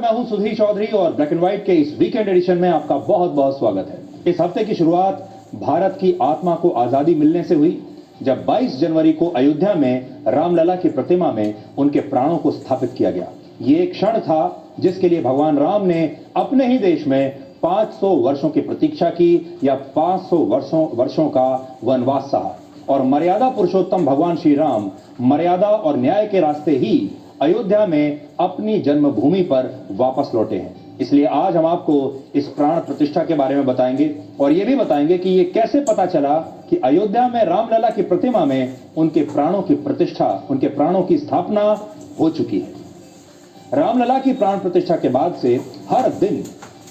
मैं हूं सुधीर चौधरी और ब्लैक एंड व्हाइट के इस वीकेंड एडिशन में आपका बहुत बहुत स्वागत है। इस हफ्ते की शुरुआत भारत की आत्मा को आजादी मिलने से हुई, जब 22 जनवरी को अयोध्या में रामलला की प्रतिमा में उनके प्राणों को स्थापित किया गया। ये एक क्षण था जिसके लिए भगवान राम ने अपने ही देश में 500 वर्षों की प्रतीक्षा की या 500 वर्षों का वनवास सहा, और मर्यादा पुरुषोत्तम भगवान श्री राम मर्यादा और न्याय के रास्ते ही अयोध्या में अपनी जन्मभूमि पर वापस लौटे हैं। इसलिए आज हम आपको इस प्राण प्रतिष्ठा के बारे में बताएंगे और ये भी बताएंगे कि ये कैसे पता चला कि अयोध्या में रामलला की प्रतिमा में उनके प्राणों की प्रतिष्ठा, उनके प्राणों की स्थापना हो चुकी है। रामलला की प्राण प्रतिष्ठा के बाद से हर दिन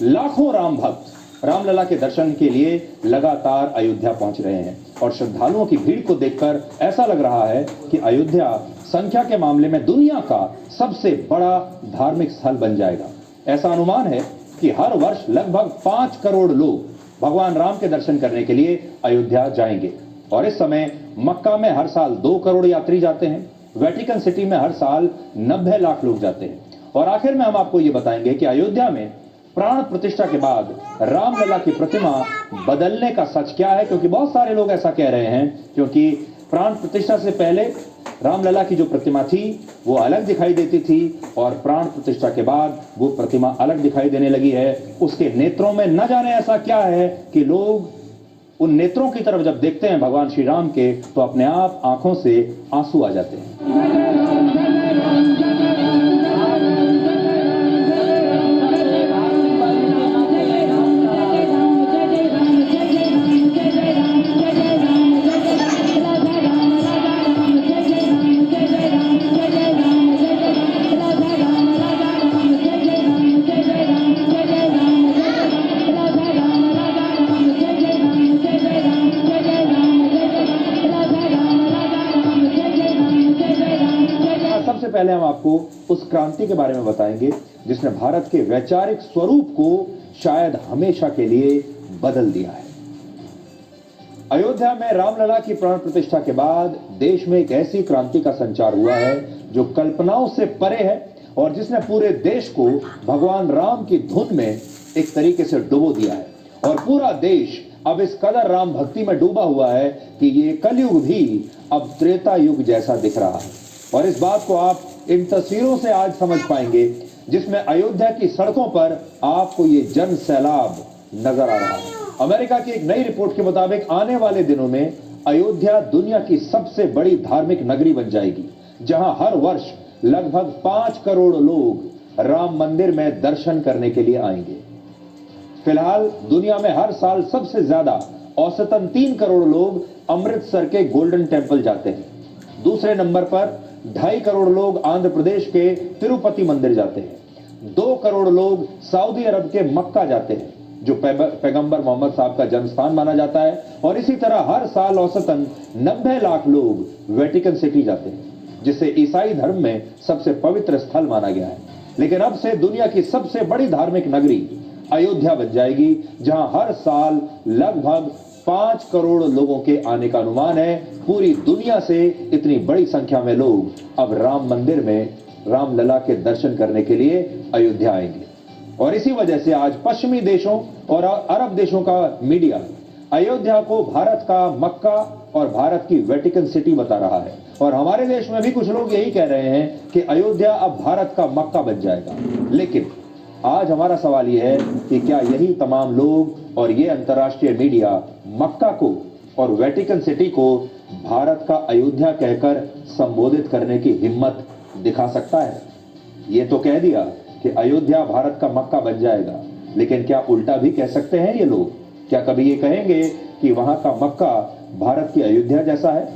लाखों राम भक्त रामलला के दर्शन के लिए लगातार अयोध्या पहुंच रहे हैं, और श्रद्धालुओं की भीड़ को देखकर ऐसा लग रहा है कि अयोध्या संख्या के मामले में दुनिया का सबसे बड़ा धार्मिक स्थल बन जाएगा। ऐसा अनुमान है कि हर वर्ष लगभग 5 करोड़ लोग भगवान राम के दर्शन करने के लिए अयोध्या जाएंगे, और इस समय मक्का में हर साल 2 करोड़ यात्री जाते हैं। वेटिकन सिटी में हर साल 90 लाख लोग जाते हैं। और आखिर में हम आपको ये बताएंगे कि अयोध्या में प्राण प्रतिष्ठा के बाद रामलला की प्रतिमा बदलने का सच क्या है, क्योंकि बहुत सारे लोग ऐसा कह रहे हैं क्योंकि प्राण प्रतिष्ठा से पहले रामलला की जो प्रतिमा थी वो अलग दिखाई देती थी, और प्राण प्रतिष्ठा के बाद वो प्रतिमा अलग दिखाई देने लगी है। उसके नेत्रों में न जाने ऐसा क्या है कि लोग उन नेत्रों की तरफ जब देखते हैं भगवान श्री राम के, तो अपने आप आंखों से आंसू आ जाते हैं। सबसे पहले हम आपको उस क्रांति के बारे में बताएंगे जिसने भारत के वैचारिक स्वरूप को शायद हमेशा के लिए बदल दिया है। अयोध्या में रामलला की प्राण प्रतिष्ठा के बाद देश में एक ऐसी क्रांति का संचार हुआ है जो कल्पनाओं से परे है, और जिसने पूरे देश को भगवान राम की धुन में एक तरीके से डुबो दिया है, और पूरा देश अब इस कदर राम भक्ति में डूबा हुआ है कि ये कलयुग भी अब त्रेता युग जैसा दिख रहा है। और इस बात को आप इन तस्वीरों से आज समझ पाएंगे, जिसमें अयोध्या की सड़कों पर आपको ये जन सैलाब नजर आ रहा है। अमेरिका की एक नई रिपोर्ट के मुताबिक आने वाले दिनों में अयोध्या दुनिया की सबसे बड़ी धार्मिक नगरी बन जाएगी, जहां हर वर्ष लगभग 5 करोड़ लोग राम मंदिर में दर्शन करने के लिए आएंगे। फिलहाल दुनिया में हर साल सबसे ज्यादा औसतन 3 करोड़ लोग अमृतसर के गोल्डन टेम्पल जाते हैं। दूसरे नंबर पर 2.5 करोड़ लोग आंध्र प्रदेश के तिरुपति मंदिर जाते हैं। 2 करोड़ लोग सऊदी अरब के मक्का जाते हैं, जो पैगंबर मोहम्मद साहब का जन्म स्थान माना जाता है। और इसी तरह हर साल औसतन 90 लाख लोग वेटिकन सिटी जाते हैं, जिसे ईसाई धर्म में सबसे पवित्र स्थल माना गया है। लेकिन अब से दुनिया की सबसे बड़ी धार्मिक नगरी अयोध्या बन जाएगी, जहां हर साल लगभग 5 करोड़ लोगों के आने का अनुमान है। पूरी दुनिया से इतनी बड़ी संख्या में लोग अब राम मंदिर में रामलला के दर्शन करने के लिए अयोध्या आएंगे। और इसी वजह से आज पश्चिमी देशों और अरब देशों का मीडिया अयोध्या को भारत का मक्का और भारत की वेटिकन सिटी बता रहा है। और हमारे देश में भी कुछ लोग यही कह रहे हैं कि अयोध्या अब भारत का मक्का बन जाएगा। लेकिन आज हमारा सवाल यह है कि क्या यही तमाम लोग और ये अंतर्राष्ट्रीय मीडिया मक्का को और वेटिकन सिटी को भारत का अयोध्या कहकर संबोधित करने की हिम्मत दिखा सकता है? ये तो कह दिया कि अयोध्या भारत का मक्का बन जाएगा, लेकिन क्या उल्टा भी कह सकते हैं ये लोग? क्या कभी ये कहेंगे कि वहां का मक्का भारत की अयोध्या जैसा है?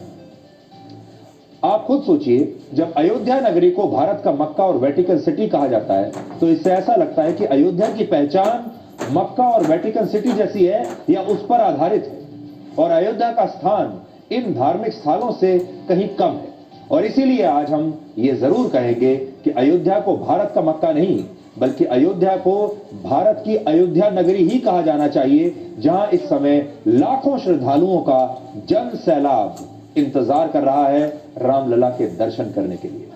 आप खुद सोचिए, जब अयोध्या नगरी को भारत का मक्का और वेटिकन सिटी कहा जाता है, तो इससे ऐसा लगता है कि अयोध्या की पहचान मक्का और वेटिकन सिटी जैसी है या उस पर आधारित है, और अयोध्या का स्थान इन धार्मिक स्थलों से कहीं कम है। और इसीलिए आज हम ये जरूर कहेंगे कि अयोध्या को भारत का मक्का नहीं, बल्कि अयोध्या को भारत की अयोध्या नगरी ही कहा जाना चाहिए, जहां इस समय लाखों श्रद्धालुओं का जन सैलाब इंतजार कर रहा है रामलला के दर्शन करने के लिए।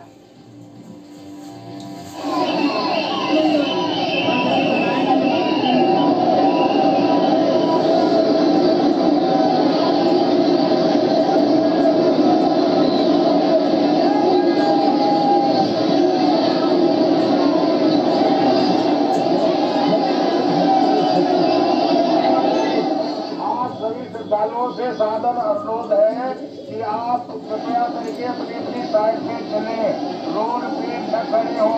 आपसे सादर अनुरोध है कि आप कृपया करके अपनी अपनी साइड पे चले, रोड पे न खड़े हो।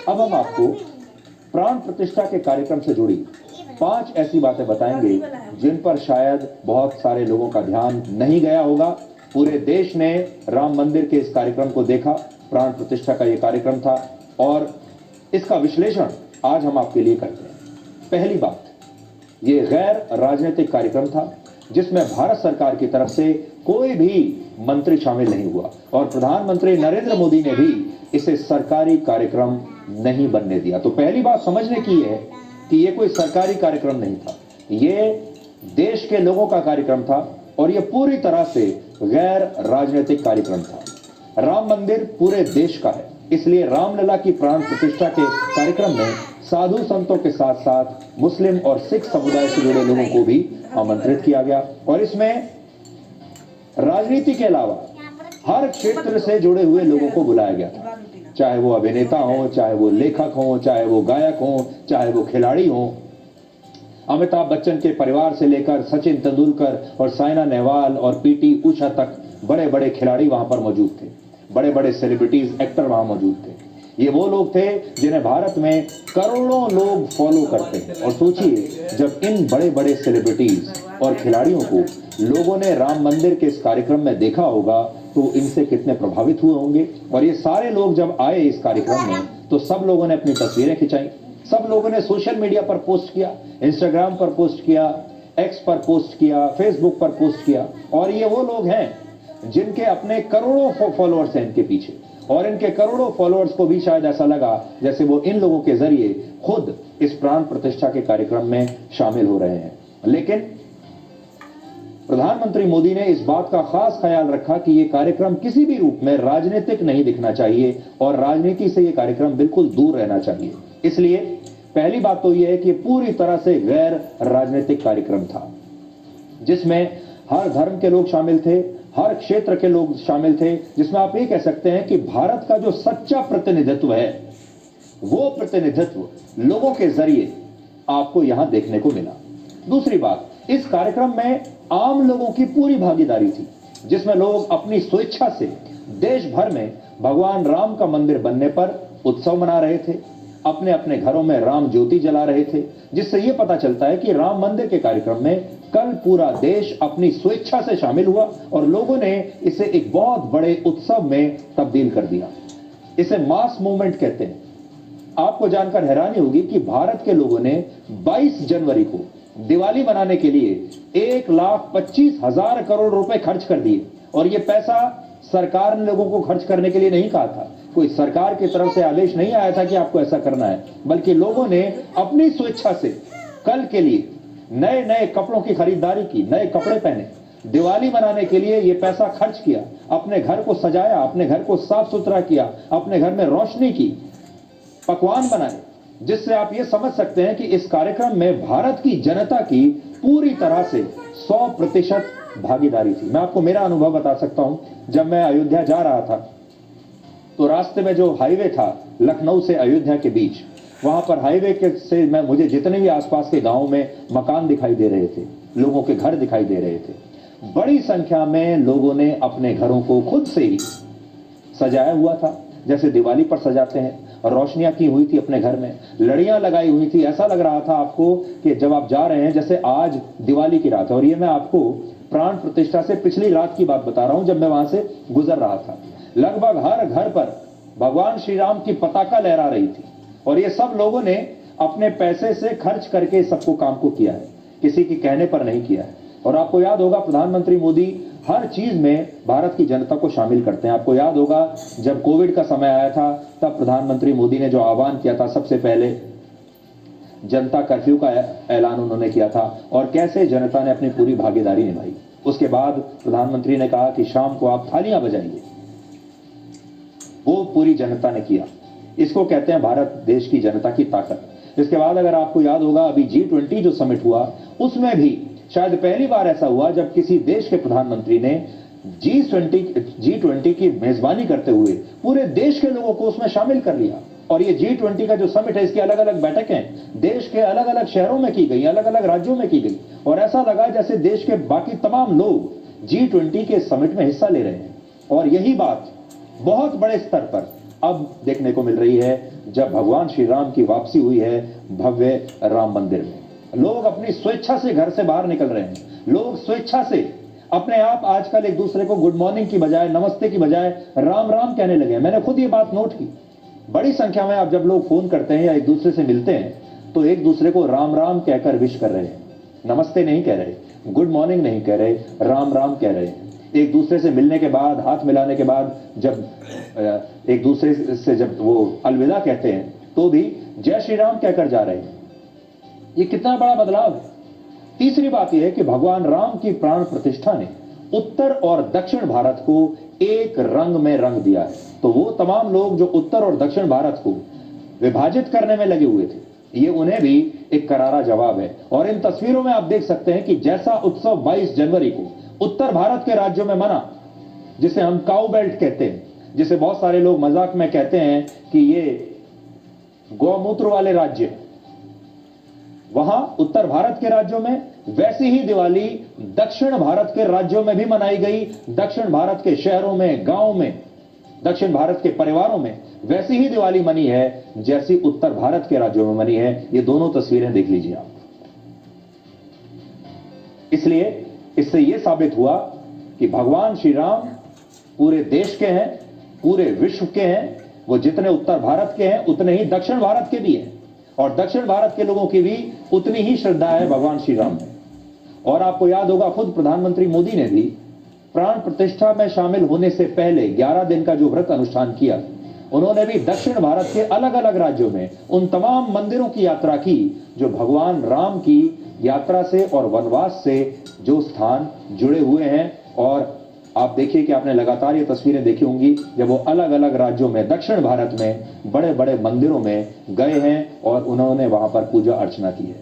अब हम आपको प्राण प्रतिष्ठा के कार्यक्रम से जुड़ी 5 ऐसी बातें बताएंगे जिन पर शायद बहुत सारे लोगों का ध्यान नहीं गया होगा। पूरे देश ने राम मंदिर के इस कार्यक्रम को देखा, प्राण प्रतिष्ठा का यह कार्यक्रम था और इसका विश्लेषण आज हम आपके लिए करते हैं। पहली बात, ये गैर राजनीतिक कार्यक्रम था जिसमें भारत सरकार की तरफ से कोई भी मंत्री शामिल नहीं हुआ और प्रधानमंत्री नरेंद्र मोदी ने भी इसे सरकारी कार्यक्रम नहीं बनने दिया। तो पहली बात समझने की है कि यह कोई सरकारी कार्यक्रम नहीं था, यह देश के लोगों का कार्यक्रम था और यह पूरी तरह से गैर राजनीतिक कार्यक्रम था। राम मंदिर पूरे देश का है, इसलिए रामलला की प्राण प्रतिष्ठा के कार्यक्रम में साधु संतों के साथ साथ मुस्लिम और सिख समुदाय से जुड़े लोगों को भी आमंत्रित किया गया और इसमें राजनीति के अलावा हर क्षेत्र से जुड़े हुए लोगों को बुलाया गया था, चाहे वो अभिनेता हो, चाहे वो लेखक हो, चाहे वो गायक हो, चाहे वो खिलाड़ी हो। अमिताभ बच्चन के परिवार से लेकर सचिन तेंदुलकर और साइना नेहवाल और पीटी उषा तक बड़े बड़े खिलाड़ी वहां पर मौजूद थे, बड़े बड़े सेलिब्रिटीज एक्टर वहां मौजूद थे। ये वो लोग थे जिन्हें भारत में करोड़ों लोग फॉलो करते हैं और सोचिए जब इन बड़े बड़े सेलिब्रिटीज और खिलाड़ियों को लोगों ने राम मंदिर के इस कार्यक्रम में देखा होगा तो इनसे कितने प्रभावित हुए होंगे। और ये सारे लोग जब आए इस कार्यक्रम में तो सब लोगों ने अपनी तस्वीरें खिंचाई, सब लोगों ने सोशल मीडिया पर पोस्ट किया, इंस्टाग्राम पर पोस्ट किया, एक्स पर पोस्ट किया, फेसबुक पर पोस्ट किया। और ये वो लोग हैं जिनके अपने करोड़ों फॉलोअर्स हैं इनके पीछे और इनके करोड़ों फॉलोअर्स को भी शायद ऐसा लगा जैसे वो इन लोगों के जरिए खुद इस प्राण प्रतिष्ठा के कार्यक्रम में शामिल हो रहे हैं। लेकिन प्रधानमंत्री मोदी ने इस बात का खास ख्याल रखा कि यह कार्यक्रम किसी भी रूप में राजनीतिक नहीं दिखना चाहिए और राजनीति से यह कार्यक्रम बिल्कुल दूर रहना चाहिए। इसलिए पहली बात तो यह है कि पूरी तरह से गैर राजनीतिक कार्यक्रम था जिसमें हर धर्म के लोग शामिल थे, हर क्षेत्र के लोग शामिल थे, जिसमें आप ये कह सकते हैं कि भारत का जो सच्चा प्रतिनिधित्व है वो प्रतिनिधित्व लोगों के जरिए आपको यहां देखने को मिला। दूसरी बात, इस कार्यक्रम में आम लोगों की पूरी भागीदारी थी जिसमें लोग अपनी स्वेच्छा से देश भर में भगवान राम का मंदिर बनने पर उत्सव मना रहे थे, अपने अपने घरों में राम ज्योति जला रहे थे, जिससे यह पता चलता है कि राम मंदिर के कार्यक्रम में कल पूरा देश अपनी स्वेच्छा से शामिल हुआ और लोगों ने इसे एक बहुत बड़े उत्सव में तब्दील कर दिया। इसे मास मूवमेंट कहते हैं। आपको जानकर हैरानी होगी कि भारत के लोगों ने 22 जनवरी को दिवाली मनाने के लिए 1,25,000 करोड़ रुपए खर्च कर दिए और यह पैसा सरकार ने लोगों को खर्च करने के लिए नहीं कहा था, कोई सरकार की तरफ से आदेश नहीं आया था कि आपको ऐसा करना है, बल्कि लोगों ने अपनी स्वेच्छा से कल के लिए नए नए कपड़ों की खरीदारी की, नए कपड़े पहने, दिवाली मनाने के लिए यह पैसा खर्च किया, अपने घर को सजाया, अपने घर को साफ सुथरा किया, अपने घर में रोशनी की, पकवान बनाए, जिससे आप ये समझ सकते हैं कि इस कार्यक्रम में भारत की जनता की पूरी तरह से 100% भागीदारी थी। मैं आपको मेरा अनुभव बता सकता हूं, जब मैं अयोध्या जा रहा था तो रास्ते में जो हाईवे था लखनऊ से अयोध्या के बीच, वहां पर हाईवे के से मुझे जितने भी आसपास के गांवों में मकान दिखाई दे रहे थे, लोगों के घर दिखाई दे रहे थे, बड़ी संख्या में लोगों ने अपने घरों को खुद से ही सजाया हुआ था जैसे दिवाली पर सजाते हैं रोशनियां की हुई थी अपने घर में, लड़ियां लगाई हुई थी। ऐसा लग रहा था आपको कि जब आप जा रहे हैं, जैसे आज दिवाली की रात है। और ये मैं आपको प्राण प्रतिष्ठा से पिछली रात की बात बता रहा हूं, जब मैं वहां से गुजर रहा था। लगभग हर घर पर भगवान श्री राम की पताका लहरा रही थी। और ये सब लोगों ने अपने पैसे से खर्च करके सबको काम को किया है, किसी के कहने पर नहीं किया है। और आपको याद होगा, प्रधानमंत्री मोदी हर चीज में भारत की जनता को शामिल करते हैं। आपको याद होगा, जब कोविड का समय आया था, तब प्रधानमंत्री मोदी ने जो आह्वान किया था, सबसे पहले जनता कर्फ्यू का ऐलान उन्होंने किया था, और कैसे जनता ने अपनी पूरी भागीदारी निभाई। उसके बाद प्रधानमंत्री ने कहा कि शाम को आप थालियां बजाइए, वो पूरी जनता ने किया। इसको कहते हैं भारत देश की जनता की ताकत। इसके बाद अगर आपको याद होगा, अभी G20 जो समिट हुआ, उसमें भी शायद पहली बार ऐसा हुआ जब किसी देश के प्रधानमंत्री ने G20 की मेजबानी करते हुए पूरे देश के लोगों को उसमें शामिल कर लिया। और ये G20 का जो समिट है, इसकी अलग अलग बैठकें देश के अलग अलग शहरों में की गई, अलग अलग राज्यों में की गई, और ऐसा लगा जैसे देश के बाकी तमाम लोग G20 के समिट में हिस्सा ले रहे हैं। और यही बात बहुत बड़े स्तर पर अब देखने को मिल रही है, जब भगवान श्री राम की वापसी हुई है भव्य राम मंदिर में। लोग अपनी स्वेच्छा से घर से बाहर निकल रहे हैं। लोग स्वेच्छा से अपने आप आजकल एक दूसरे को गुड मॉर्निंग की बजाय, नमस्ते की बजाय राम राम कहने लगे हैं। मैंने खुद ये बात नोट की। बड़ी संख्या में अब जब लोग फोन करते हैं या एक दूसरे से मिलते हैं, तो एक दूसरे को राम राम कहकर विश कर रहे हैं। नमस्ते नहीं कह रहे, गुड मॉर्निंग नहीं कह रहे, राम राम कह रहे हैं। एक दूसरे से मिलने के बाद, हाथ मिलाने के बाद, जब एक दूसरे से जब वो अलविदा कहते हैं, तो भी जय श्री राम कहकर जा रहे हैं। ये कितना बड़ा बदलाव है। तीसरी बात यह है कि भगवान राम की प्राण प्रतिष्ठा ने उत्तर और दक्षिण भारत को एक रंग में रंग दिया है। तो वो तमाम लोग जो उत्तर और दक्षिण भारत को विभाजित करने में लगे हुए थे, ये उन्हें भी एक करारा जवाब है। और इन तस्वीरों में आप देख सकते हैं कि जैसा उत्सव 22 जनवरी को उत्तर भारत के राज्यों में मना, जिसे हम काउ बेल्ट कहते हैं, जिसे बहुत सारे लोग मजाक में कहते हैं कि ये गौमूत्र वाले राज्य, वहां उत्तर भारत के राज्यों में वैसी ही दिवाली दक्षिण भारत के राज्यों में भी मनाई गई। दक्षिण भारत के शहरों में, गांव में, दक्षिण भारत के परिवारों में वैसी ही दिवाली मनी है जैसी उत्तर भारत के राज्यों में मनी है। ये दोनों तस्वीरें देख लीजिए आप। इसलिए इससे यह साबित हुआ कि भगवान श्री राम पूरे देश के हैं, पूरे विश्व के हैं। वो जितने उत्तर भारत के हैं, उतने ही दक्षिण भारत के भी हैं, और दक्षिण भारत के लोगों की भी उतनी ही श्रद्धा है भगवान श्री राम में। और आपको याद होगा, खुद प्रधानमंत्री मोदी ने भी प्राण प्रतिष्ठा में शामिल होने से पहले 11 दिन का जो व्रत अनुष्ठान किया, उन्होंने भी दक्षिण भारत के अलग अलग राज्यों में उन तमाम मंदिरों की यात्रा की जो भगवान राम की यात्रा से और वनवास से जो स्थान जुड़े हुए हैं। और आप देखिए कि आपने लगातार ये तस्वीरें देखी होंगी, जब वो अलग अलग राज्यों में, दक्षिण भारत में बड़े बड़े मंदिरों में गए हैं और उन्होंने वहां पर पूजा अर्चना की है।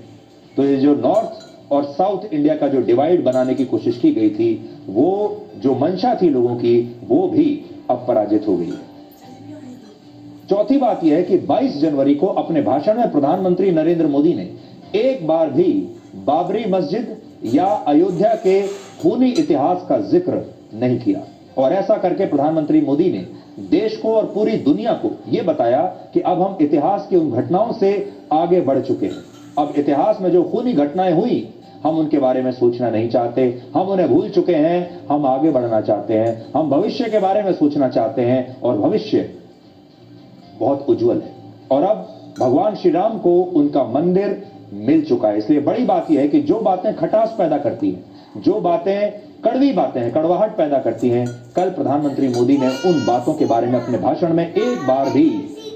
तो ये जो नॉर्थ और साउथ इंडिया का जो डिवाइड बनाने की कोशिश की गई थी, वो जो मंशा थी लोगों की, वो भी अब पराजित हो गई है। चौथी बात यह है कि 22 जनवरी को अपने भाषण में प्रधानमंत्री नरेंद्र मोदी ने एक बार भी बाबरी मस्जिद या अयोध्या के खूनी इतिहास का जिक्र नहीं किया। और ऐसा करके प्रधानमंत्री मोदी ने देश को और पूरी दुनिया को यह बताया कि अब हम इतिहास की उन घटनाओं से आगे बढ़ चुके हैं। अब इतिहास में जो खूनी घटनाएं हुई, हम उनके बारे में सोचना नहीं चाहते, हम उन्हें भूल चुके हैं, हम आगे बढ़ना चाहते हैं, हम भविष्य के बारे में सोचना चाहते हैं, और भविष्य बहुत उज्जवल है। और अब भगवान श्री राम को उनका मंदिर मिल चुका है। इसलिए बड़ी बात यह है कि जो बातें खटास पैदा करती हैं, जो बातें कड़वी बातें हैं, कड़वाहट पैदा करती हैं, कल प्रधानमंत्री मोदी ने उन बातों के बारे में अपने भाषण में एक बार भी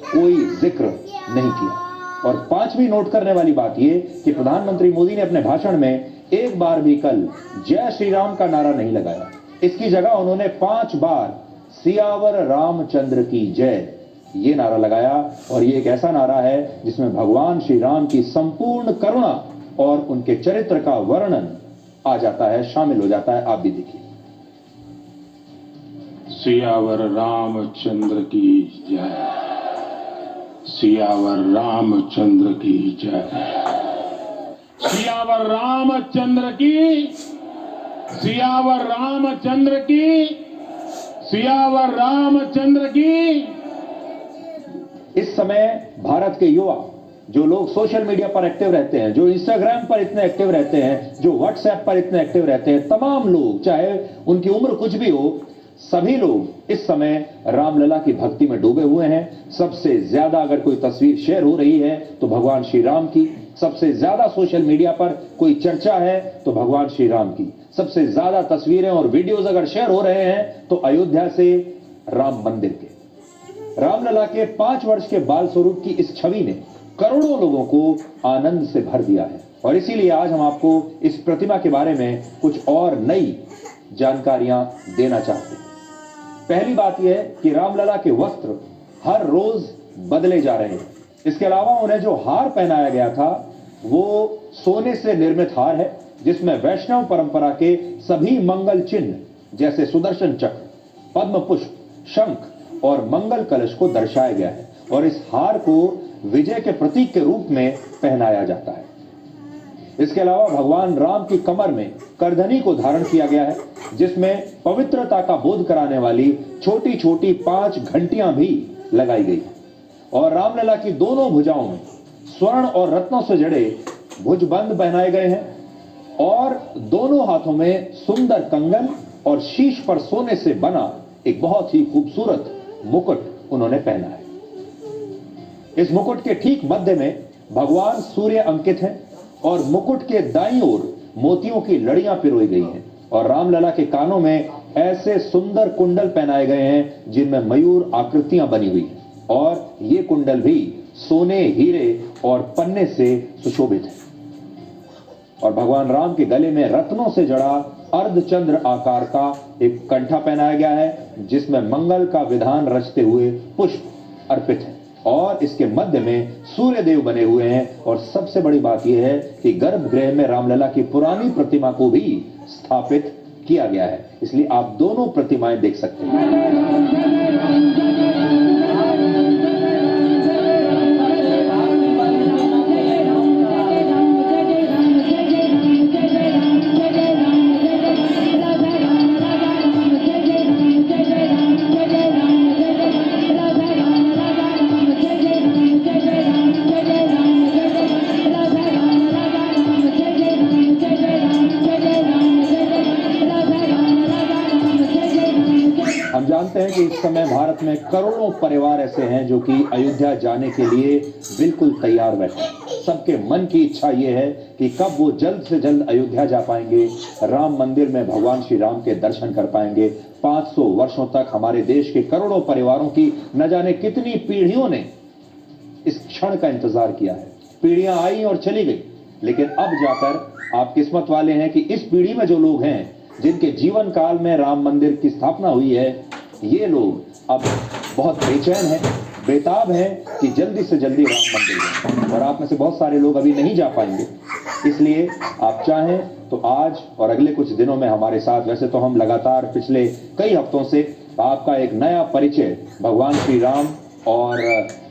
कोई जिक्र नहीं किया। और पांचवी नोट करने वाली बात यह कि प्रधानमंत्री मोदी ने अपने भाषण में एक बार भी कल जय श्री राम का नारा नहीं लगाया। इसकी जगह उन्होंने 5 बार सियावर रामचंद्र की जय ये नारा लगाया। और ये एक ऐसा नारा है जिसमें भगवान श्री राम की संपूर्ण करुणा और उनके चरित्र का वर्णन आ जाता है, शामिल हो जाता है। आप भी देखिए। सियावर रामचंद्र की जय, सियावर रामचंद्र की जय, सियावर रामचंद्र की, सियावर रामचंद्र की, सियावर रामचंद्र की। इस समय भारत के युवा, जो लोग सोशल मीडिया पर एक्टिव रहते हैं, जो इंस्टाग्राम पर इतने एक्टिव रहते हैं, जो व्हाट्सएप पर इतने एक्टिव रहते हैं, तमाम लोग, चाहे उनकी उम्र कुछ भी हो, सभी लोग इस समय रामलला की भक्ति में डूबे हुए हैं। सबसे ज्यादा अगर कोई तस्वीर शेयर हो रही है तो भगवान श्री राम की, सबसे ज्यादा सोशल मीडिया पर कोई चर्चा है तो भगवान श्री राम की, सबसे ज्यादा तस्वीरें और वीडियोस अगर शेयर हो रहे हैं तो अयोध्या से राम मंदिर के, रामलला के 5 वर्ष के बाल स्वरूप की इस छवि ने करोड़ों लोगों को आनंद से भर दिया है। और इसीलिए आज हम आपको इस प्रतिमा के बारे में कुछ और नई जानकारियां देना चाहते हैं। पहली बात यह है कि रामलला के वस्त्र हर रोज बदले जा रहे हैं। इसके अलावा उन्हें जो हार पहनाया गया था वो सोने से निर्मित हार है, जिसमें वैष्णव परंपरा के सभी मंगल चिन्ह जैसे सुदर्शन चक्र, पद्म पुष्प, शंख और मंगल कलश को दर्शाया गया है। और इस हार को विजय के प्रतीक के रूप में पहनाया जाता है। इसके अलावा भगवान राम की कमर में करधनी को धारण किया गया है, जिसमें पवित्रता का बोध कराने वाली छोटी छोटी 5 घंटियां भी लगाई गई है। और रामलला की दोनों भुजाओं में स्वर्ण और रत्नों से जड़े भुजबंद पहनाए गए हैं और दोनों हाथों में सुंदर कंगन और शीश पर सोने से बना एक बहुत ही खूबसूरत मुकुट उन्होंने पहना है। इस मुकुट के ठीक मध्य में भगवान सूर्य अंकित हैं और मुकुट के दाईं ओर मोतियों की लड़ियां पिरोई गई हैं। और रामलला के कानों में ऐसे सुंदर कुंडल पहनाए गए हैं जिनमें मयूर आकृतियां बनी हुई हैं और ये कुंडल भी सोने, हीरे और पन्ने से सुशोभित है। और भगवान राम के गले में रत्नों से जड़ा अर्धचंद्र आकार का एक कंठा पहनाया गया है, जिसमें मंगल का विधान रचते हुए पुष्प अर्पित है। और इसके मध्य में सूर्य देव बने हुए हैं। और सबसे बड़ी बात यह है कि गर्भगृह में रामलला की पुरानी प्रतिमा को भी स्थापित किया गया है, इसलिए आप दोनों प्रतिमाएं देख सकते हैं। हम जानते हैं कि इस समय भारत में करोड़ों परिवार ऐसे हैं जो कि अयोध्या जाने के लिए बिल्कुल तैयार बैठे हैं। सबके मन की इच्छा यह है कि कब वो जल्द से जल्द अयोध्या जा पाएंगे, राम मंदिर में भगवान श्री राम के दर्शन कर पाएंगे। 500 वर्षों तक हमारे देश के करोड़ों परिवारों की न जाने कितनी पीढ़ियों ने इस क्षण का इंतजार किया है। पीढ़ियां आई और चली गई, लेकिन अब जाकर आप किस्मत वाले हैं कि इस पीढ़ी में जो लोग हैं, जिनके जीवन काल में राम मंदिर की स्थापना हुई है, ये लोग अब बहुत बेचैन हैं, बेताब हैं कि जल्दी से जल्दी राम मंदिर जाएं। और आप में से बहुत सारे लोग अभी नहीं जा पाएंगे, इसलिए आप चाहें तो आज और अगले कुछ दिनों में हमारे साथ, वैसे तो हम लगातार पिछले कई हफ्तों से आपका एक नया परिचय भगवान श्री राम और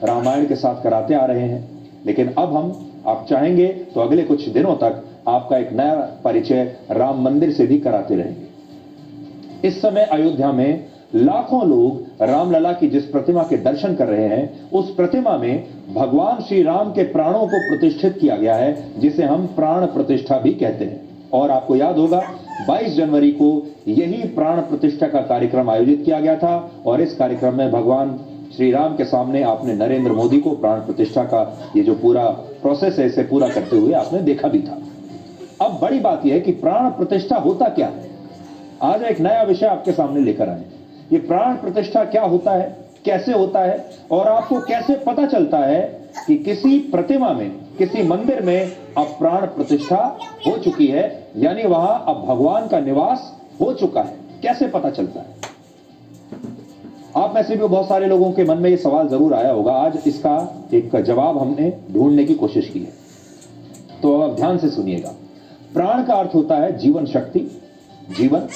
रामायण के साथ कराते आ रहे हैं, लेकिन अब हम आप चाहेंगे तो अगले कुछ दिनों तक आपका एक नया परिचय राम मंदिर से भी कराते रहेंगे। इस समय अयोध्या में लाखों लोग रामलला की जिस प्रतिमा के दर्शन कर रहे हैं, उस प्रतिमा में भगवान श्री राम के प्राणों को प्रतिष्ठित किया गया है, जिसे हम प्राण प्रतिष्ठा भी कहते हैं। और आपको याद होगा 22 जनवरी को यही प्राण प्रतिष्ठा का कार्यक्रम आयोजित किया गया था और इस कार्यक्रम में भगवान श्री राम के सामने आपने नरेंद्र मोदी को प्राण प्रतिष्ठा का ये जो पूरा प्रोसेस है इसे पूरा करते हुए आपने देखा भी था। अब बड़ी बात यह है कि प्राण प्रतिष्ठा होता क्या है। आज एक नया विषय आपके सामने लेकर आए। ये प्राण प्रतिष्ठा क्या होता है, कैसे होता है और आपको कैसे पता चलता है कि किसी प्रतिमा में, किसी मंदिर में अब प्राण प्रतिष्ठा हो चुकी है, यानी वहां अब भगवान का निवास हो चुका है। कैसे पता चलता है? आप में से भी बहुत सारे लोगों के मन में ये सवाल जरूर आया होगा। आज इसका एक जवाब हमने ढूंढने की कोशिश की है, तो अब ध्यान से सुनिएगा। प्राण का अर्थ होता है जीवन शक्ति, जीवन,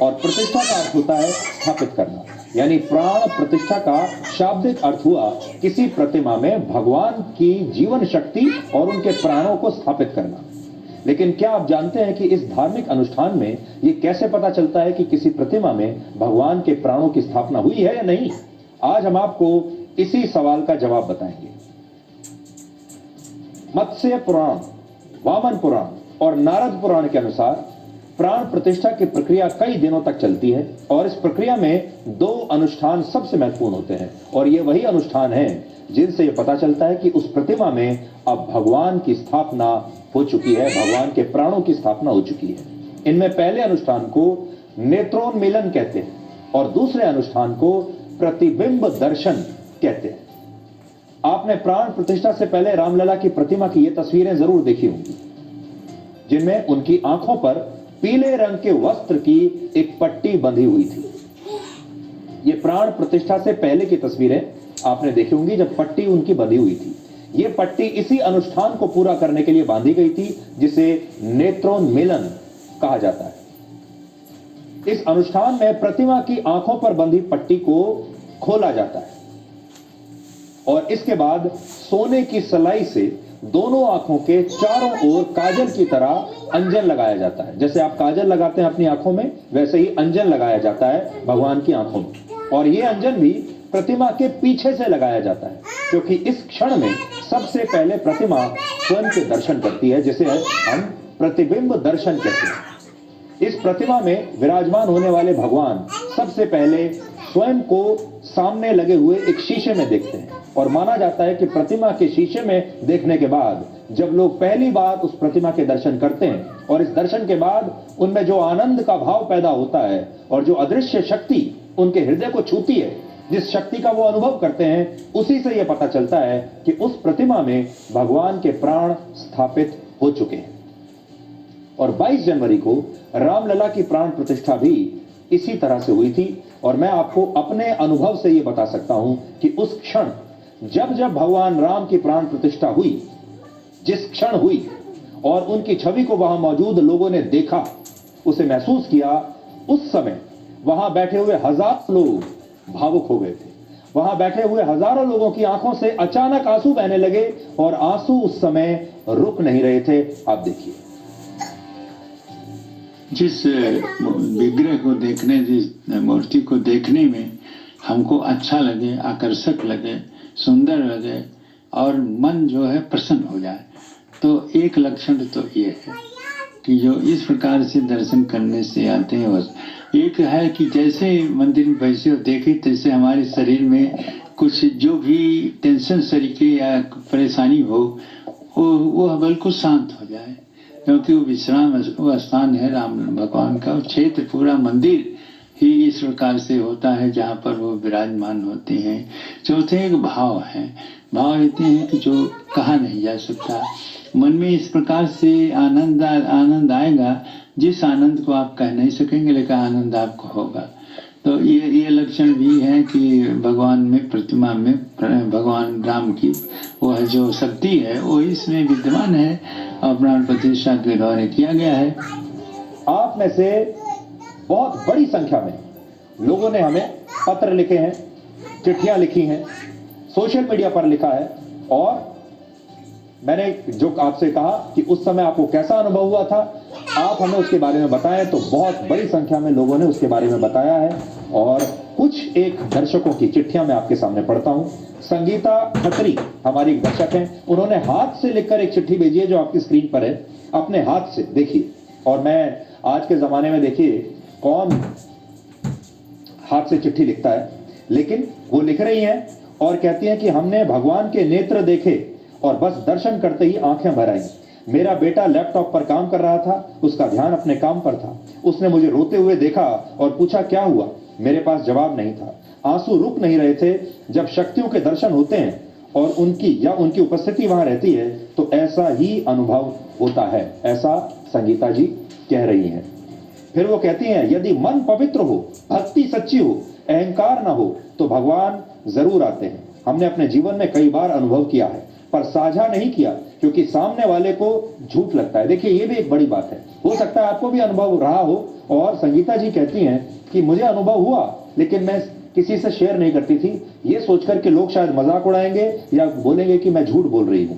और प्रतिष्ठा का अर्थ होता है स्थापित करना। यानी प्राण प्रतिष्ठा का शाब्दिक अर्थ हुआ किसी प्रतिमा में भगवान की जीवन शक्ति और उनके प्राणों को स्थापित करना। लेकिन क्या आप जानते हैं कि इस धार्मिक अनुष्ठान में ये कैसे पता चलता है कि किसी प्रतिमा में भगवान के प्राणों की स्थापना हुई है या नहीं? आज हम आपको इसी सवाल का जवाब बताएंगे। मत्स्य पुराण, वामन पुराण और नारद पुराण के अनुसार प्राण प्रतिष्ठा की प्रक्रिया कई दिनों तक चलती है और इस प्रक्रिया में 2 अनुष्ठान सबसे महत्वपूर्ण होते हैं और ये वही अनुष्ठान है जिनसे यह पता चलता है कि उस प्रतिमा में अब भगवान की स्थापना हो चुकी है, भगवान के प्राणों की स्थापना हो चुकी है। इनमें पहले अनुष्ठान को नेत्रोन्मीलन कहते हैं और दूसरे अनुष्ठान को प्रतिबिंब दर्शन कहते हैं। आपने प्राण प्रतिष्ठा से पहले रामलला की प्रतिमा की ये तस्वीरें जरूर देखी होंगी जिनमें उनकी आंखों पर पीले रंग के वस्त्र की एक पट्टी बंधी हुई थी। ये प्राण प्रतिष्ठा से पहले की तस्वीरें आपने देखी होंगी जब पट्टी उनकी बंधी हुई थी। ये पट्टी इसी अनुष्ठान को पूरा करने के लिए बांधी गई थी जिसे नेत्रोन्मीलन कहा जाता है। इस अनुष्ठान में प्रतिमा की आंखों पर बंधी पट्टी को खोला जाता है और इसके बाद सोने की सलाई से दोनों आंखों के चारों ओर काजल की तरह अंजन लगाया जाता है। जैसे आप काजल लगाते हैं अपनी आंखों में, वैसे ही अंजन लगाया जाता है भगवान की आंखों में और यह अंजन भी प्रतिमा के पीछे से लगाया जाता है क्योंकि इस क्षण में सबसे पहले प्रतिमा स्वयं के दर्शन करती है जिसे हम प्रतिबिंब दर्शन कहते हैं। इस प्रतिमा में विराजमान होने वाले भगवान सबसे पहले स्वयं को सामने लगे हुए एक शीशे में देखते हैं और माना जाता है कि प्रतिमा के शीशे में देखने के बाद जब लोग पहली बार उस प्रतिमा के दर्शन करते हैं और इस दर्शन के बाद उनमें जो आनंद का भाव पैदा होता है और जो अदृश्य शक्ति उनके हृदय को छूती है, जिस शक्ति का वो अनुभव करते हैं, उसी से यह पता चलता है कि उस प्रतिमा में भगवान के प्राण स्थापित हो चुके हैं। और 22 जनवरी को रामलला की प्राण प्रतिष्ठा भी इसी तरह से हुई थी और मैं आपको अपने अनुभव से यह बता सकता हूं कि उस क्षण जब भगवान राम की प्राण प्रतिष्ठा हुई, जिस क्षण हुई और उनकी छवि को वहां मौजूद लोगों ने देखा, उसे महसूस किया, उस समय वहां बैठे हुए हजारों लोग भावुक हो गए थे। वहां बैठे हुए हजारों लोगों की आंखों से अचानक आंसू बहने लगे और आंसू उस समय रुक नहीं रहे थे। आप देखिए, जिस विग्रह को देखने, जिस मूर्ति को देखने में हमको अच्छा लगे, आकर्षक लगे, सुंदर लगे और मन जो है प्रसन्न हो जाए, तो एक लक्षण तो ये है कि जो इस प्रकार से दर्शन करने से आते हैं। बस एक है कि जैसे मंदिर में वैसे हो देखे तैसे हमारे शरीर में कुछ जो भी टेंशन तरीके या परेशानी हो वो बिल्कुल शांत हो जाए, क्योंकि वो विश्राम वो स्थान है राम भगवान का। क्षेत्र पूरा मंदिर ही इस प्रकार से होता है जहाँ पर वो विराजमान होते हैं। चौथे एक भाव है, भाव इतने हैं कि जो कहा नहीं जा सकता। मन में इस प्रकार से आनंद आएगा जिस आनंद को आप कह नहीं सकेंगे, लेकिन आनंद आपको होगा। तो ये लक्षण भी है कि भगवान में, प्रतिमा में भगवान राम की वह जो शक्ति है वो इसमें विद्यमान है और प्राण प्रतिष्ठा के द्वारा किया गया है। आप में से बहुत बड़ी संख्या में लोगों ने हमें पत्र लिखे हैं, चिट्ठियां लिखी हैं, सोशल मीडिया पर लिखा है और मैंने जो आपसे कहा कि उस समय आपको कैसा अनुभव हुआ था, आप हमें उसके बारे में बताएं, तो बहुत बड़ी संख्या में लोगों ने उसके बारे में बताया है। और कुछ एक दर्शकों की चिट्ठियां मैं आपके सामने पढ़ता हूं। संगीता खत्री हमारी एक दर्शक हैं, उन्होंने हाथ से लिखकर एक चिट्ठी भेजी है जो आपकी स्क्रीन पर है, अपने हाथ से देखिए। और मैं आज के जमाने में देखिए कौन हाथ से चिट्ठी लिखता है, लेकिन वो लिख रही हैं और कहती हैं कि हमने भगवान के नेत्र देखे और बस दर्शन करते ही आंखें भर आई। मेरा बेटा लैपटॉप पर काम कर रहा था, उसका ध्यान अपने काम पर था। उसने मुझे रोते हुए देखा और पूछा क्या हुआ। मेरे पास जवाब नहीं था। आंसू रुक नहीं रहे थे। जब शक्तियों के दर्शन होते हैं और उनकी उपस्थिति वहां रहती है तो ऐसा ही अनुभव होता है, ऐसा संगीता जी कह रही हैं। फिर वो कहती हैं यदि मन पवित्र हो, भक्ति सच्ची हो, अहंकार ना हो तो भगवान जरूर आते हैं। हमने अपने जीवन में कई बार अनुभव किया है पर साझा नहीं किया क्योंकि सामने वाले को झूठ लगता है। देखिए ये भी एक बड़ी बात है, हो सकता है आपको भी अनुभव रहा हो। और संगीता जी कहती हैं कि मुझे अनुभव हुआ लेकिन मैं किसी से शेयर नहीं करती थी, ये सोचकर कि लोग शायद मजाक उड़ाएंगे या बोलेंगे कि मैं झूठ बोल रही हूं।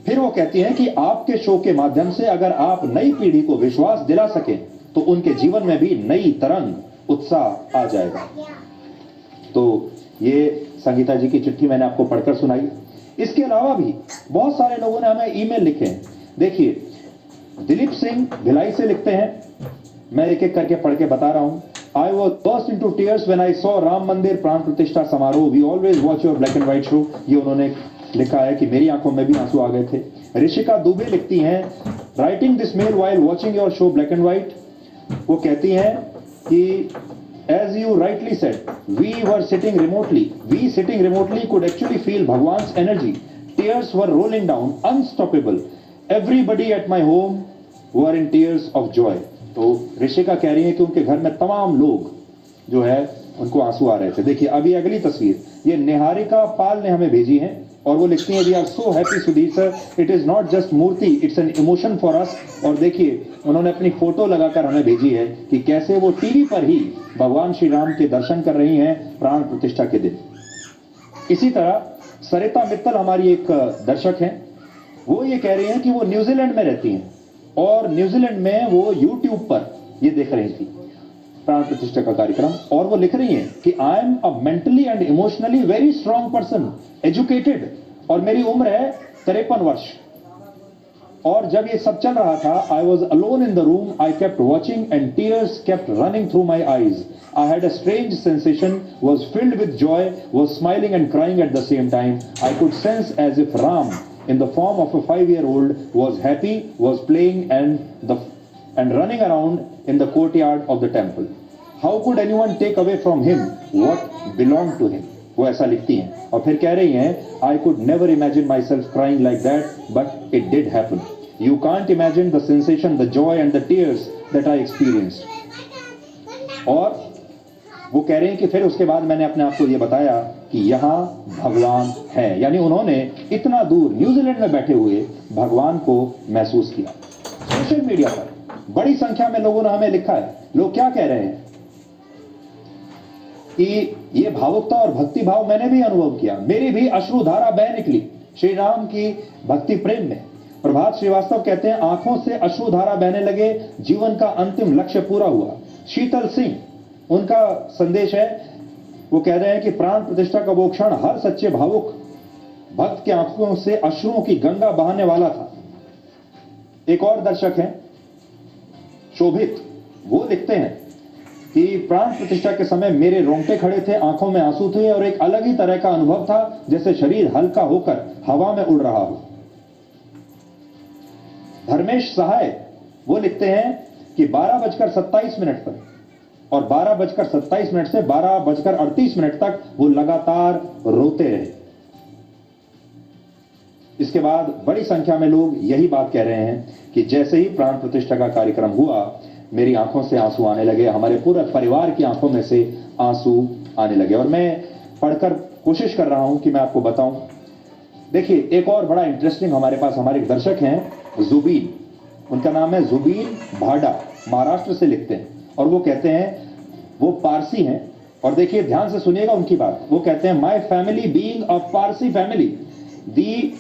फिर वो कहती हैं कि आपके शो के माध्यम से अगर आप नई पीढ़ी को विश्वास दिला सकें तो उनके जीवन में भी नई तरंग, उत्साह आ जाएगा। तो ये संगीता जी की चिट्ठी मैंने आपको पढ़कर सुनाई। इसके अलावा भी बहुत सारे लोगों ने हमें ईमेल लिखे हैं। देखिए, दिलीप सिंह भिलाई से लिखते हैं, मैं एक एक करके पढ़ के बता रहा हूं। I was burst into tears when I saw Ram मंदिर प्राण प्रतिष्ठा समारोह। We always watch your black and white show। ये उन्होंने लिखा है कि मेरी आंखों में भी आंसू आ गए थे। ऋषिका दुबे लिखती हैं, writing this mail while watching your show black and white। वो कहती हैं कि as you rightly said, we sitting remotely could actually feel Bhagwan's energy। Tears were rolling down, unstoppable। Everybody at my home were in tears of joy। तो ऋषिका कह रही है कि उनके घर में तमाम लोग जो है उनको आंसू आ रहे थे। देखिए अभी अगली तस्वीर ये निहारिका पाल ने हमें भेजी है और वो लिखती है, we are so happy Sudhir sir, it is not just murti, it's an emotion for us. और देखिए उन्होंने अपनी फोटो लगाकर हमें भेजी है कि कैसे वो टीवी पर ही भगवान श्री राम के दर्शन कर रही हैं प्राण प्रतिष्ठा के दिन। इसी तरह सरिता मित्तल हमारी एक दर्शक हैं, वो ये कह रही हैं कि वो न्यूजीलैंड में रहती हैं और न्यूजीलैंड में वो यूट्यूब पर ये देख रही थी प्राण प्रतिष्ठा का कार्यक्रम, और वो लिख रही हैं कि I am a mentally and emotionally very strong person, educated, और मेरी उम्र है 53 वर्ष। और जब ये सब चल रहा था, I was alone in the room, I kept watching and tears kept running through my eyes. I had a strange sensation, was filled with joy, was smiling and crying at the same time. I could sense as if Ram, in the form of a 5-year-old, was happy, was playing and running around in the courtyard of the temple. How could anyone take away from him what belonged to him? वो ऐसा लिखती हैं और फिर कह रही हैं, I could never imagine myself crying like that, but it did happen. You can't imagine the sensation, the joy and the tears that I experienced. और वो कह रहे हैं कि फिर उसके बाद मैंने अपने आप को ये बताया कि यहाँ भगवान है, यानी उन्होंने इतना दूर न्यूजीलैंड में बैठे हुए भगवान को महसूस किया। सोशल मीडिया पर बड़ी संख्या में लोगों ने हमें लिखा है, लोग क्या कह रहे हैं कि ये भावुकता और भक्ति भाव मैंने भी अनुभव किया, मेरी भी अश्रुधारा बह निकली श्री राम की भक्ति प्रेम में। प्रभात श्रीवास्तव कहते हैं, आंखों से अश्रुधारा बहने लगे, जीवन का अंतिम लक्ष्य पूरा हुआ। शीतल सिंह, उनका संदेश है, वो कह रहे हैं कि प्राण प्रतिष्ठा का वो क्षण हर सच्चे भावुक भक्त की आंखों से अश्रुओं की गंगा बहाने वाला था। एक और दर्शक हैं शोभित, वो लिखते हैं कि प्राण प्रतिष्ठा के समय मेरे रोंगटे खड़े थे, आंखों में आंसू थे और एक अलग ही तरह का अनुभव था, जैसे शरीर हल्का होकर हवा में उड़ रहा हो। धर्मेश सहाय, वो लिखते हैं कि 12:27 पर और 12:27 से 12:38 तक वो लगातार रोते रहे। इसके बाद बड़ी संख्या में लोग यही बात कह रहे हैं कि जैसे ही प्राण प्रतिष्ठा का कार्यक्रम हुआ, मेरी आंखों से आंसू आने लगे, हमारे पूरे परिवार की आंखों में से आंसू आने लगे। और मैं पढ़कर कोशिश कर रहा हूं कि मैं आपको बताऊं। देखिए एक और बड़ा इंटरेस्टिंग हमारे पास हमारे एक दर्शक हैं जुबीन, उनका नाम है जुबीन भाडा, महाराष्ट्र से लिखते हैं और वो कहते हैं, वो पारसी हैं और देखिए ध्यान से सुनिएगा उनकी बात। वो कहते हैं, my family being a Parsi family, the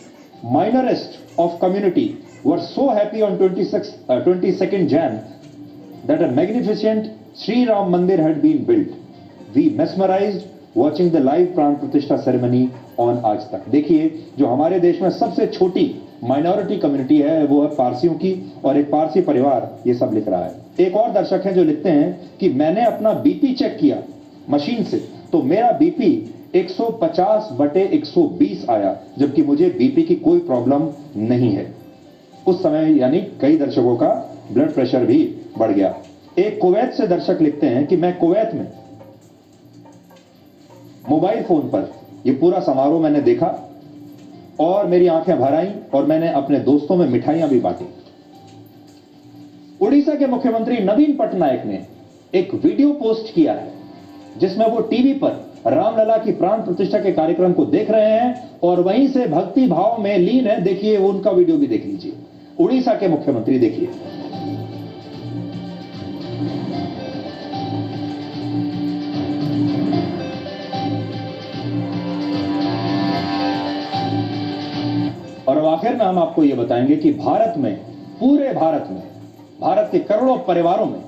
minorest of community were so happy on 22nd Jan that a magnificent Sri Ram Mandir had been built. We mesmerized watching the live प्राण प्रतिष्ठा ceremony on आज तक। देखिए जो हमारे देश में सबसे छोटी माइनॉरिटी कम्युनिटी है वो है पारसियों की, और एक पारसी परिवार ये सब लिख रहा है। एक और दर्शक हैं जो लिखते हैं कि मैंने अपना बीपी चेक किया मशीन से, तो मेरा बीपी 150/120 आया, जबकि मुझे बीपी की कोई प्रॉब्लम नहीं है। उस समय यानी कई दर्शकों का ब्लड प्रेशर भी बढ़ गया। एक कुवैत से दर्शक लिखते हैं कि मैं कुवैत में मोबाइल फोन पर ये पूरा समारोह मैंने देखा और मेरी आंखें भर आईं और मैंने अपने दोस्तों में मिठाइयां भी बांटी। उड़ीसा के मुख्यमंत्री नवीन पटनायक ने एक वीडियो पोस्ट किया है जिसमें वो टीवी पर रामलला की प्राण प्रतिष्ठा के कार्यक्रम को देख रहे हैं और वहीं से भक्ति भाव में लीन है। देखिए वो उनका वीडियो भी देख लीजिए। उड़ीसा के मुख्यमंत्री देखिए। और अब आखिर में हम आपको यह बताएंगे कि भारत में, पूरे भारत में, भारत के करोड़ों परिवारों में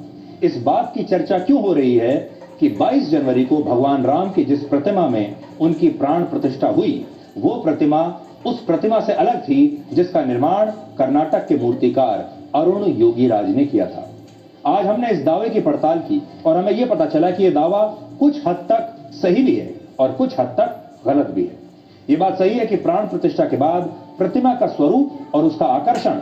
इस बात की चर्चा क्यों हो रही है कि 22 जनवरी को भगवान राम की जिस प्रतिमा में उनकी प्राण प्रतिष्ठा हुई, वो प्रतिमा उस प्रतिमा से अलग थी जिसका निर्माण कर्नाटक के मूर्तिकार अरुण योगीराज ने किया था। आज हमने इस दावे की पड़ताल की और हमें यह पता चला कि यह दावा कुछ हद तक सही भी है और कुछ हद तक गलत भी है। ये बात सही है कि प्राण प्रतिष्ठा के बाद प्रतिमा का स्वरूप और उसका आकर्षण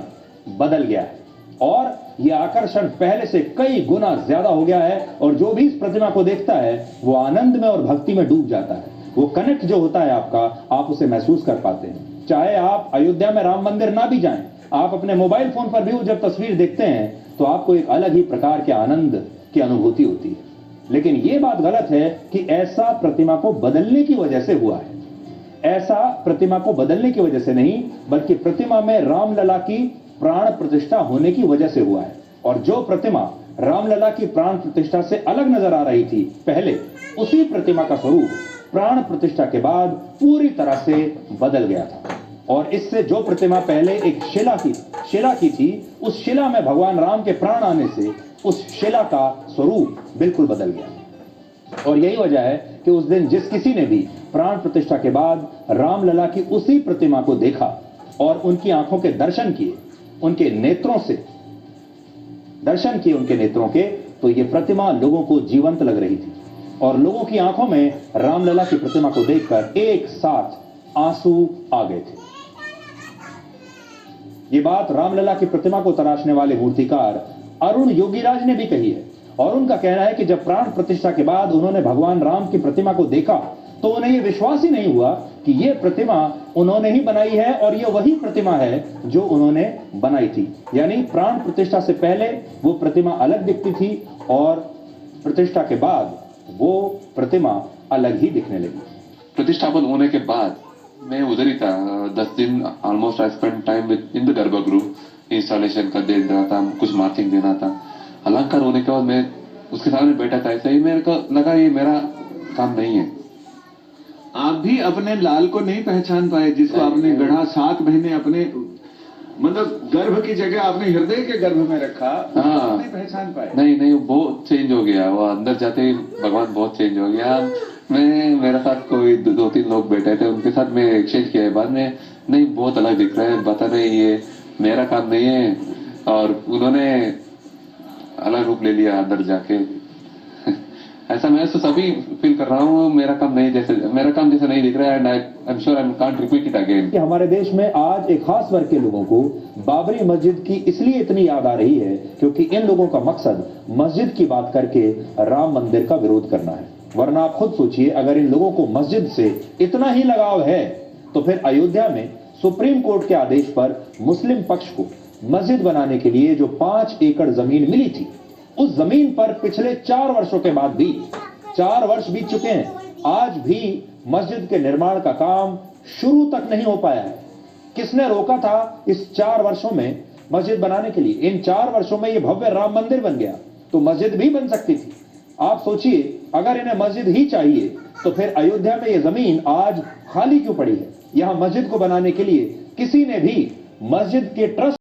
बदल गया है और यह आकर्षण पहले से कई गुना ज्यादा हो गया है और जो भी इस प्रतिमा को देखता है वो आनंद में और भक्ति में डूब जाता है। वो कनेक्ट जो होता है आपका, आप उसे महसूस कर पाते हैं। चाहे आप अयोध्या में राम मंदिर ना भी जाएं, आप अपने मोबाइल फोन पर भी जब तस्वीर देखते हैं तो आपको एक अलग ही प्रकार के आनंद की अनुभूति होती है। लेकिन यह बात गलत है कि ऐसा प्रतिमा को बदलने की वजह से हुआ है। ऐसा प्रतिमा को बदलने की वजह से नहीं, बल्कि प्रतिमा में रामलला की प्राण प्रतिष्ठा होने की वजह से हुआ है। और जो प्रतिमा रामलला की प्राण प्रतिष्ठा से अलग नजर आ रही थी पहले, उसी प्रतिमा का स्वरूप प्राण प्रतिष्ठा के बाद पूरी तरह से बदल गया था। और इससे जो प्रतिमा पहले एक शिला की थी, उस शिला में भगवान राम के प्राण आने से उस शिला का स्वरूप बिल्कुल बदल गया। और यही वजह है कि उस दिन जिस किसी ने भी प्राण प्रतिष्ठा के बाद रामलला की उसी प्रतिमा को देखा और उनकी आंखों के दर्शन किए, उनके नेत्रों से दर्शन किए उनके नेत्रों के, तो ये प्रतिमा लोगों को जीवंत लग रही थी और लोगों की आंखों में रामलला की प्रतिमा को देखकर एक साथ आंसू आ गए थे। ये बात रामलला की प्रतिमा को तराशने वाले मूर्तिकार अरुण योगीराज ने भी कही है और उनका कहना है कि जब प्राण प्रतिष्ठा के बाद उन्होंने भगवान राम की प्रतिमा को देखा तो उन्हें यह विश्वास ही नहीं हुआ कि यह प्रतिमा उन्होंने ही बनाई है और यह वही प्रतिमा है जो उन्होंने बनाई थी। यानी प्राण प्रतिष्ठा से पहले वो प्रतिमा अलग दिखती थी और प्रतिष्ठा के बाद वो प्रतिमा अलग ही दिखने लगी। प्रतिष्ठापन होने के बाद मैं उधर ही था 10 दिन almost. I spend time with in the गर्भगृह, इंस्टॉलेशन का दे रहा था, कुछ मार्किंग देना था। अलंकार होने के बाद मैं उसके सामने बैठा था, ऐसे ही मेरे को लगा ये मेरा काम नहीं है। आप भी अपने लाल को नहीं पहचान पाए जिसको आपने गढ़ा 7 महीने अपने मतलब गर्भ की जगह आपने हृदय के गर्भ में रखा। हाँ, नहीं पहचान पाए। नहीं बहुत चेंज हो गया वो। अंदर जाते ही भगवान बहुत चेंज हो गया। मेरे साथ कोई 2-3 लोग बैठे थे, उनके साथ मैं एक्सचेंज किया बाद में, नहीं बहुत अलग दिख रहा है, बता नहीं ये मेरा काम नहीं है। और उन्होंने अलग रूप ले लिया अंदर जाके। ऐसा मैं तो सभी फील कर रहा हूँ, मेरा काम जैसे नहीं दिख रहा है। And I am sure I can't repeat it again. हमारे देश में आज एक खास वर्ग के लोगों को बाबरी मस्जिद की इसलिए इतनी याद आ रही है क्योंकि इन लोगों का मकसद मस्जिद की बात करके राम मंदिर का विरोध करना है। वरना आप खुद सोचिए, अगर इन लोगों को मस्जिद से इतना ही लगाव है तो फिर अयोध्या में सुप्रीम कोर्ट के आदेश पर मुस्लिम पक्ष को मस्जिद बनाने के लिए जो 5 एकड़ जमीन मिली थी, उस जमीन पर पिछले 4 वर्षों के बाद भी 4 वर्ष बीत चुके हैं, आज भी मस्जिद के निर्माण का काम शुरू तक नहीं हो पाया है। किसने रोका था इस 4 वर्षों में मस्जिद बनाने के लिए? इन 4 वर्षों में यह भव्य राम मंदिर बन गया तो मस्जिद भी बन सकती थी। आप सोचिए, अगर इन्हें मस्जिद ही चाहिए तो फिर अयोध्या में यह जमीन आज खाली क्यों पड़ी है? यहां मस्जिद को बनाने के लिए किसी ने भी मस्जिद के ट्रस्ट